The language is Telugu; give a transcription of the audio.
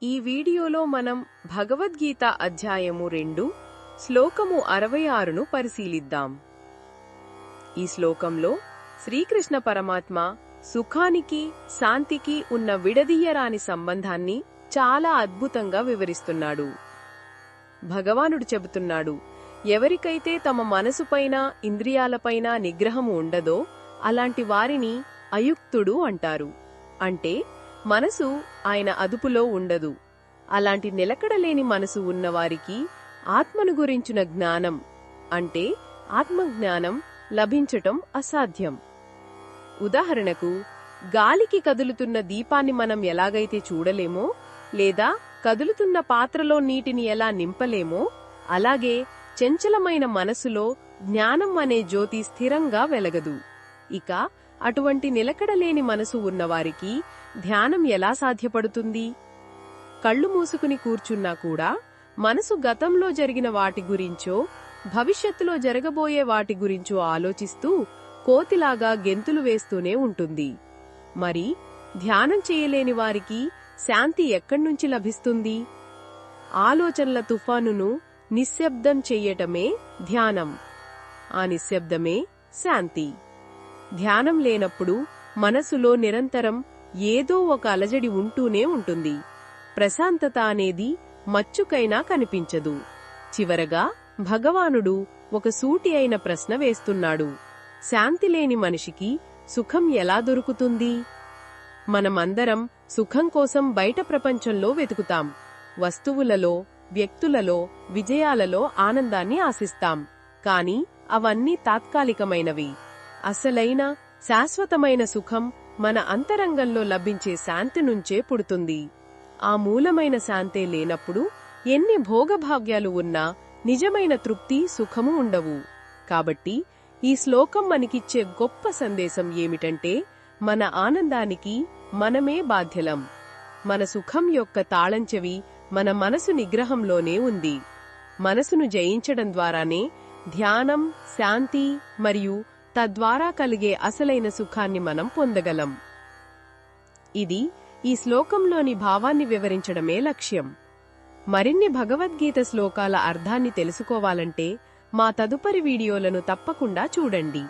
ఈ వీడియోలో మనం భగవద్గీత అధ్యాయము 2 శ్లోకము 66ను పరిశీలిద్దాం. ఈ శ్లోకంలో శ్రీకృష్ణ పరమాత్మ సుఖానికి శాంతికి ఉన్న విడదీయరాని సంబంధాన్ని చాలా అద్భుతంగా వివరిస్తున్నాడు. భగవానుడు చెబుతున్నాడు, ఎవరికైతే తమ మనసుపైన ఇంద్రియాలపైన నిగ్రహము ఉండదో అలాంటి వారిని అయుక్తుడు అంటారు. అంటే మనసు ఆయన అదుపులో ఉండదు. అలాంటి నిలకడలేని మనసు ఉన్నవారికి ఆత్మను గురించిన జ్ఞానం అంటే ఆత్మజ్ఞానం లభించటం అసాధ్యం. ఉదాహరణకు, గాలికి కదులుతున్న దీపాన్ని మనం ఎలాగైతే చూడలేమో లేదా కదులుతున్న పాత్రలో నీటిని ఎలా నింపలేమో, అలాగే చంచలమైన మనసులో జ్ఞానం అనే జ్యోతి స్థిరంగా వెలగదు. ఇక అటువంటి నిలకడలేని మనసు ఉన్నవారికి ధ్యానం ఎలా సాధ్యపడుతుంది? కళ్ళు మూసుకుని కూర్చున్నా కూడా మనసు గతంలో జరిగిన వాటి గురించో భవిష్యత్తులో జరగబోయే వాటి గురించో ఆలోచిస్తూ కోతిలాగా గెంతులు వేస్తూనే ఉంటుంది. మరి ధ్యానం చేయలేని వారికి శాంతి ఎక్కడ్నుంచి లభిస్తుంది? ఆలోచనల తుఫానును నిశ్శబ్దం చెయ్యటమే ధ్యానం. ఆ నిశ్శబ్దమే శాంతి. ధ్యానం లేనప్పుడు మనసులో నిరంతరం ఏదో ఒక అలజడి ఉంటూనే ఉంటుంది. ప్రశాంతత అనేది మచ్చుకైనా కనిపించదు. చివరగా భగవానుడు ఒక సూటి అయిన ప్రశ్న వేస్తున్నాడు. శాంతి లేని మనిషికి సుఖం ఎలా దొరుకుతుంది? మనమందరం సుఖం కోసం బయట ప్రపంచంలో వెతుకుతాం. వస్తువులలో, వ్యక్తులలో, విజయాలలో ఆనందాన్ని ఆశిస్తాం. కాని అవన్నీ తాత్కాలికమైనవి. అసలైన శాశ్వతమైన సుఖం మన అంతరంగంలో లభించే శాంతి నుంచే పుడుతుంది. ఆ మూలమైన శాంతే లేనప్పుడు ఎన్ని భోగభాగ్యాలు ఉన్నా నిజమైన తృప్తి, సుఖము ఉండవు. కాబట్టి ఈ శ్లోకం మనకిచ్చే గొప్ప సందేశం ఏమిటంటే, మన ఆనందానికి మనమే బాధ్యులం. మన సుఖం యొక్క తాళంచెవి మన మనసు నిగ్రహంలోనే ఉంది. మనసును జయించడం ద్వారానే ధ్యానం, శాంతి మరియు తద్వారా కలిగే అసలైన సుఖాన్ని మనం పొందగలం. ఇది ఈ శ్లోకంలోని భావాన్ని వివరించడమే లక్ష్యం. మరిన్ని భగవద్గీత శ్లోకాల అర్థాన్ని తెలుసుకోవాలంటే మా తదుపరి వీడియోలను తప్పకుండా చూడండి.